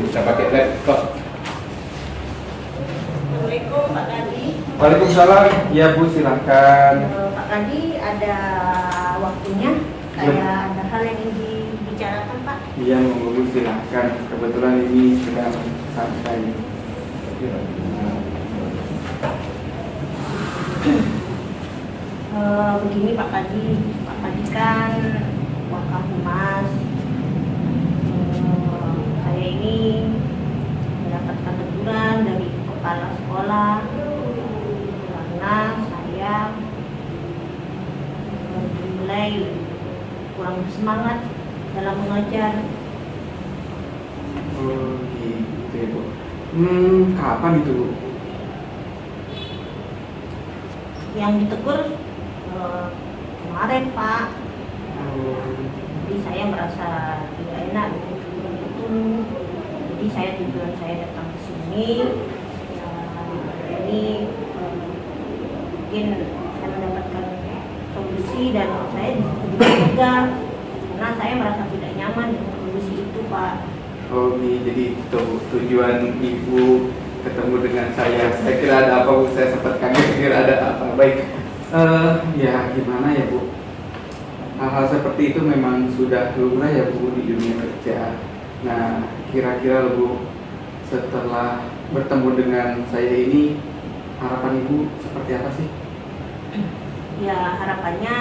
bisa pakai laptop. Assalamualaikum Pak Kadi. Waalaikumsalam. Ya Bu, silahkan. Pak Kadi, ada waktunya? Saya ada hal yang ingin dibicarakan Pak. Iya, monggo Bu, silahkan. Kebetulan ini sedang santai. Begini Pak Kadi kan Wakapolres. Saya ini mendapatkan teguran dari kepala sekolah karena saya dinilai kurang bersemangat dalam mengajar. Oh gitu ya Bu. Kapan itu Bu? Yang ditegur kemarin Pak. Jadi saya merasa tidak enak dengan teguran itu. Jadi tujuan saya datang ke sini ya, ini mungkin saya mendapatkan solusi dan saya bisa juga karena saya merasa tidak nyaman dengan kondisi itu Pak. Oh jadi itu tujuan Ibu ketemu dengan saya. Saya kira ada apa Bu? Saya sempat kaget kira ada apa. Baik. Ya gimana ya Bu? Hal-hal seperti itu memang sudah lumrah ya Bu di dunia kerja. Nah, kira-kira Bu setelah bertemu dengan saya ini harapan Ibu seperti apa sih? Ya harapannya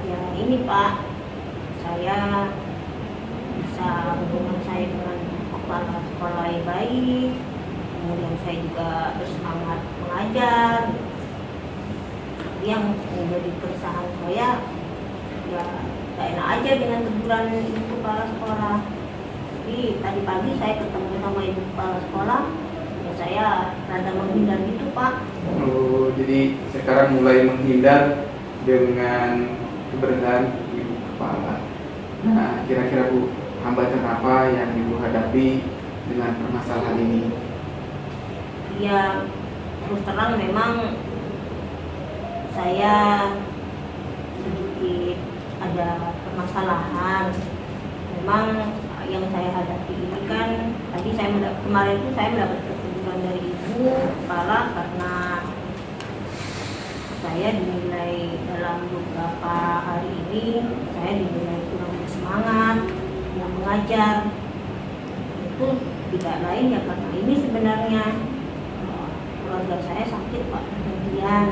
ya ini Pak, saya bisa hubungan saya dengan kepala sekolah yang baik, kemudian saya juga bersemangat mengajar. Yang menjadi keresahan saya ya gak enak aja dengan teguran ibu kepala sekolah. Jadi tadi pagi saya ketemu sama ibu kepala sekolah, ya saya rada menghindar gitu Pak. Oh, jadi sekarang mulai menghindar dengan keberadaan ibu kepala. Nah, kira-kira Bu, hambatan apa yang Ibu hadapi dengan permasalahan ini? Ya terus terang memang saya sedikit ada permasalahan. Memang yang saya hadapi ini kan tadi kemarin itu saya mendapat teguran dari ibu kepala karena saya dinilai dalam beberapa hari ini saya dinilai kurang bersemangat yang mengajar. Itu tidak lain ya karena ini sebenarnya keluarga saya sakit Pak, kemudian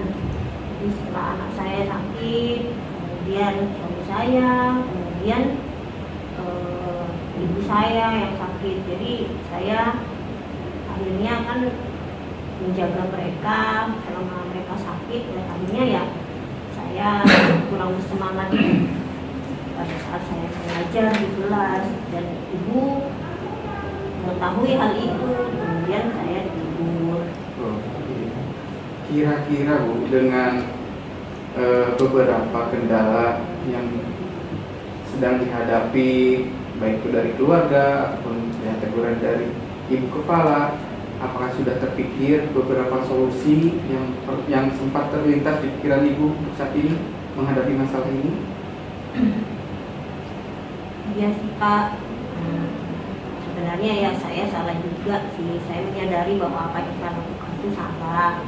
jadi setelah anak saya sakit, kemudian suami saya, kemudian ibu saya yang sakit. Jadi saya akhirnya kan menjaga mereka selama mereka sakit, dan akhirnya ya saya kurang bersemangat pada saat saya mengajar di kelas, dan ibu mengetahui hal itu, kemudian saya tidur. Kira-kira Bu, dengan beberapa kendala yang sedang dihadapi baik itu dari keluarga ataupun ya, teguran dari ibu kepala, apakah sudah terpikir beberapa solusi yang sempat terlintas di pikiran Ibu saat ini menghadapi masalah ini? Iya sih Pak, sebenarnya ya saya salah juga sih. Saya menyadari bahwa apa yang saya lakukan itu salah.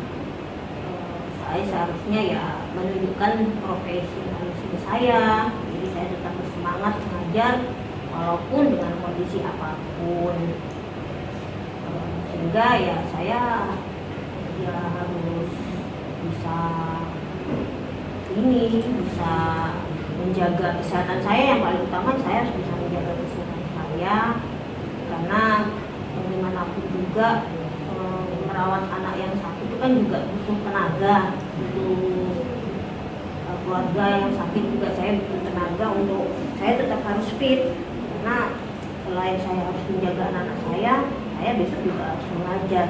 Saya seharusnya ya menunjukkan profesionalisme saya. Jadi saya tetap bersemangat mengajar walaupun dengan kondisi apapun. Sehingga ya saya ya harus bisa menjaga kesehatan saya. Yang paling utama saya harus bisa menjaga kesehatan saya, karena bagaimanapun juga merawat anak yang sakit itu kan juga butuh tenaga, butuh keluarga yang sakit juga saya butuh tenaga untuk saya tetap harus fit, karena selain saya harus menjaga anak saya besok juga harus mengajar.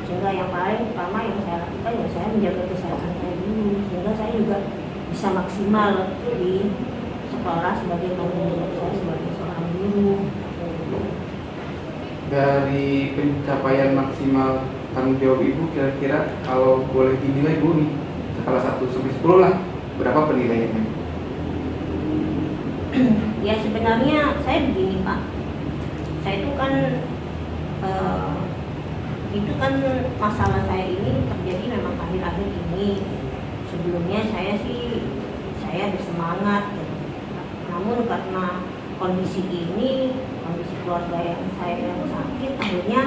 Sehingga yang paling utama yang saya lakukan ya saya menjaga kesehatan saya dulu, sehingga saya juga bisa maksimal di sekolah sebagai tanggung jawab saya sebagai seorang guru. Dari pencapaian maksimal tanggung jawab Ibu, kira-kira kalau boleh dinilai Bu nih, skala 1 sampai 10 lah, berapa penilaiannya? Ya sebenarnya saya begini Pak, saya itu kan masalah saya ini terjadi memang akhir-akhir ini. Sebelumnya saya bersemangat gitu. Namun karena kondisi keluarga saya yang sakit, akhirnya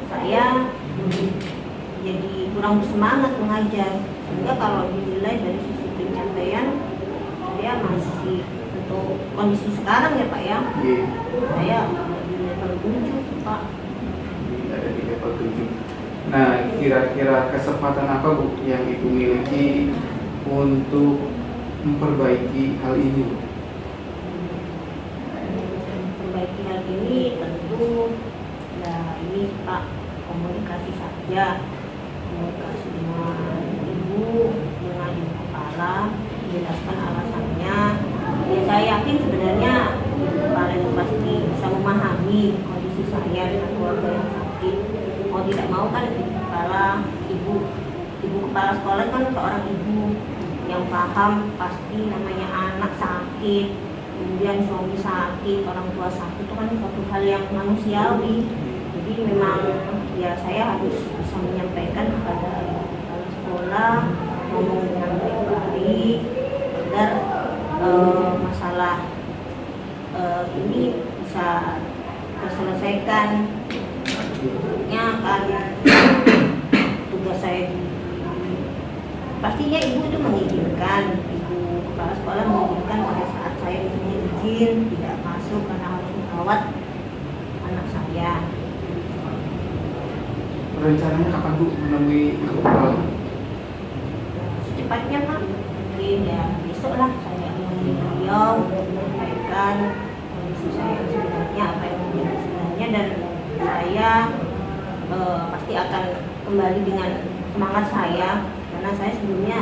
saya jadi kurang bersemangat mengajar. Sehingga kalau dinilai dari sisi pencapaian, saya masih untuk kondisi sekarang ya Pak ya, saya di level 7 Pak. Ada di level 7. Nah, kira-kira kesempatan apa Bu yang Ibu miliki untuk memperbaiki hal ini Bu? Memperbaiki hal ini tentu ya ini Pak, komunikasi saja, komunikasi dengan ibu kepala, menjelaskan alasannya. Ya saya yakin sebenarnya ibu kepala itu pasti bisa memahami kondisi saya dengan keluarga yang sakit. Mau tidak mau kan ibu kepala sekolah kan seorang ibu yang paham pasti namanya anak sakit, kemudian suami sakit, orang tua sakit itu kan suatu hal yang manusiawi. Jadi memang ya saya harus bisa menyampaikan kepada kepala sekolah, ngomong dengan baik-baik agar masalah ini bisa terselesaikan. Ya kan tugas saya pastinya ibu itu mengizinkan, ibu kepala sekolah mengizinkan pada saat saya misalnya izin tidak masuk karena harus merawat anak saya. Rencananya kapan Bu menemui ibu kepala? Secepatnya Pak, mungkin ya besok lah saya menemui beliau, menyampaikan kondisi saya yang sebenarnya, apa yang menjadi sebenarnya, dan saya pasti akan kembali dengan semangat saya, karena saya sebelumnya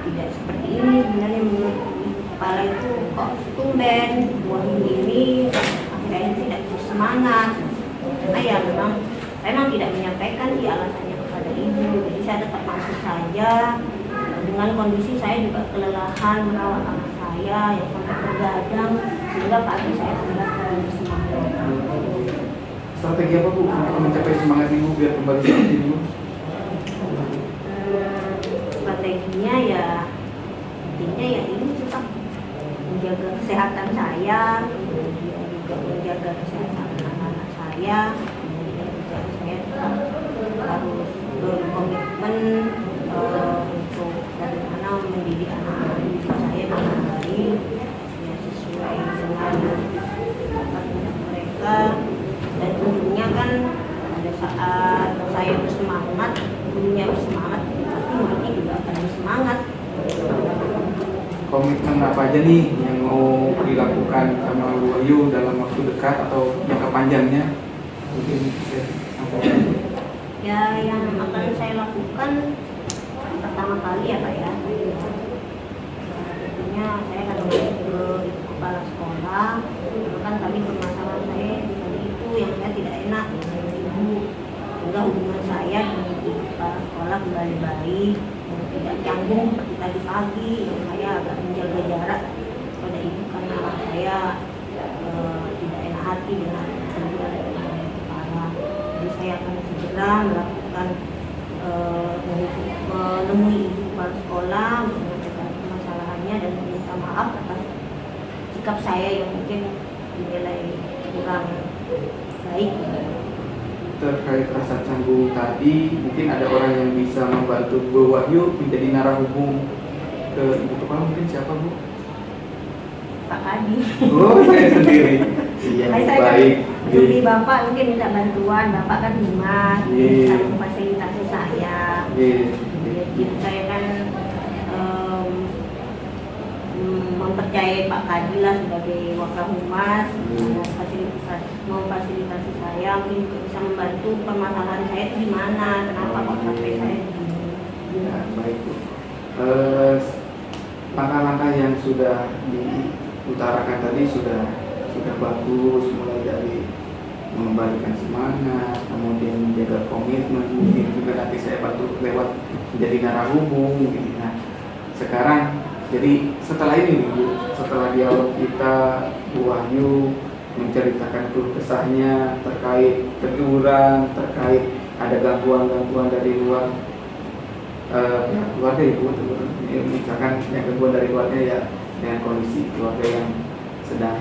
tidak seperti ini. Sebenarnya menurut kepala itu kok tumben Wahyu ini akhirnya tidak bersemangat, karena ya memang saya memang tidak menyampaikan sih alasannya kepada ibu. Jadi saya tetap masuk saja dengan kondisi saya juga kelelahan merawat anak saya yang sampai bergadang, sehingga pagi saya tidak bersemangat. Strategi apa Bu untuk mencapai semangat Ibu biar kembali seperti dulu? Strateginya ya intinya ya ini tetap menjaga kesehatan saya, kemudian juga menjaga kesehatan anak-anak saya, kemudian juga saya tetap harus berkomitmen untuk bagaimana mendidik anak-anak saya dengan baik, ya sesuai dengan bakat mereka. Dan tentunya kan pada saat saya bersemangat, gurunya bersemangat, tapi muridnya juga akan bersemangat. Komitmen apa aja nih yang mau dilakukan sama Bu Wahyu dalam waktu dekat atau jangka panjangnya? Mungkin bisa sampaikan. Ya, yang akan saya lakukan pertama kali ya Pak ya, tentunya saya akan mengajak ke kepala sekolah, kan tadi permasalahan saya itu yang saya tidak enak dengan ibu, sehingga hubungan saya dengan ibu kepala sekolah kembali baik, tidak canggung seperti tadi pagi yang saya agak menjaga jarak pada ibu karena saya tidak enak hati dengan kedua kepala. Jadi saya akan segera melakukan menemui ibu kepala sekolah untuk menyampaikan permasalahannya dan meminta maaf atas sikap saya yang mungkin dinilai kurang baik. Terkait rasa canggung tadi, mungkin ada orang yang bisa membantu Bu Wahyu menjadi narahubung ke ibu kepala, mungkin siapa Bu? Pak Adi. Oh, saya sendiri. Iya, Saya baik. kan dulu Bapak mungkin minta bantuan, Bapak kan humas, bisa memfasilitasi saya. Jadi saya kan mempercayai Pak Kadi lah sebagai wakil humas, memfasilitasi saya, mungkin bisa membantu permasalahan saya itu di mana, kenapa kok sampai saya begini. Ya, baik Bu. Langkah-langkah yang sudah diutarakan tadi sudah bagus, mulai dari mengembalikan semangat, kemudian menjaga komitmen, mungkin juga nanti saya bantu lewat menjadi narahubung gitu. Nah, sekarang jadi setelah ini Bu, setelah dialog kita Bu Wahyu menceritakan keluh kesahnya terkait teguran, terkait ada gangguan-gangguan dari luar pihak keluarga ibu, misalkan yang gangguan dari keluarga ya dengan kondisi keluarga yang sedang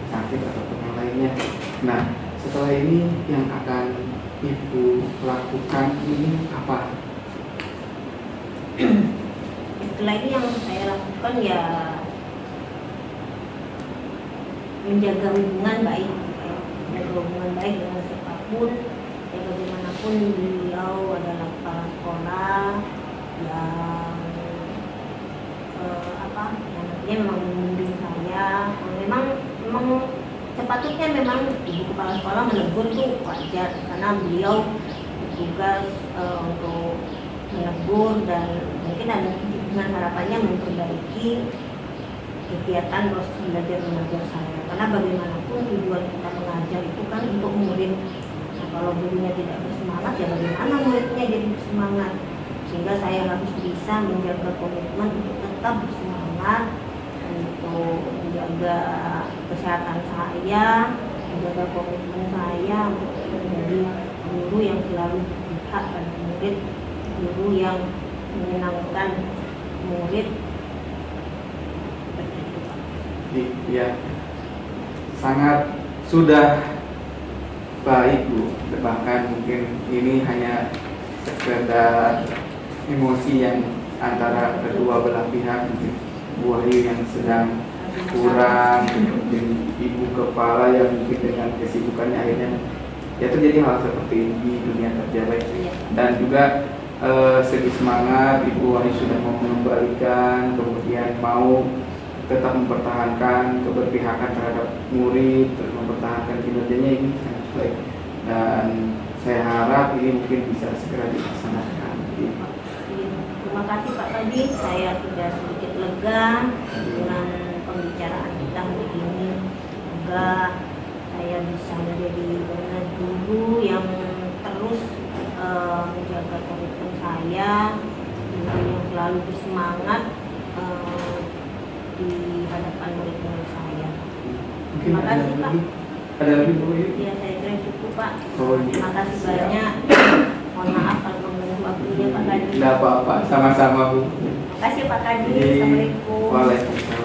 sakit ataupun yang lainnya. Nah, setelah ini yang akan ibu lakukan ini apa? Setelah ini yang saya lakukan ya menjaga hubungan baik, menjaga hubungan baik dengan siapapun, ya bagaimanapun beliau adalah kepala sekolah yang yang nantinya memang membimbing saya. Memang sepatutnya memang ibu kepala sekolah menegur tuh wajar, karena beliau bertugas untuk menegur dan mungkin ada dengan harapannya memperbaiki kegiatan proses belajar mengajar saya, karena bagaimanapun tujuan kita mengajar itu kan untuk murid. Nah, kalau gurunya tidak bersemangat ya bagaimana muridnya jadi bersemangat, sehingga saya harus bisa menjaga komitmen untuk tetap bersemangat, untuk menjaga kesehatan saya, menjaga komitmen saya untuk menjadi guru yang selalu berpihak pada murid, guru yang menyenangkan murid. Ya, sangat sudah baik Bu, bahkan mungkin ini hanya sekedar emosi yang antara kedua belah pihak, mungkin Bu Wahyu yang sedang kurang, mungkin ibu kepala yang mungkin dengan kesibukannya akhirnya ya terjadi hal seperti ini di dunia kerja baik. Dan juga segi semangat Ibu Wahyu sudah mau mengembalikan, kemudian mau tetap mempertahankan keberpihakan terhadap murid, terus mempertahankan kinerjanya, ini sangat baik. Dan saya harap ini mungkin bisa segera dilaksanakan. Terima kasih Pak Tadi, saya sudah sedikit lega dengan pembicaraan kita hari ini. Semoga saya bisa menjadi benar guru yang terus menjaga komitmen saya, guru yang selalu bersemangat di hadapan murid-murid saya. Terima kasih Pak. Ada lagi Bu? Ya, saya kira cukup Pak. Oh, Terima kasih banyak. Mohon maaf kalau mengganggu waktunya Pak Kadi. Tidak apa-apa, sama-sama Bu. Terima kasih Pak Kadi. Assalamualaikum. Waalaikumsalam.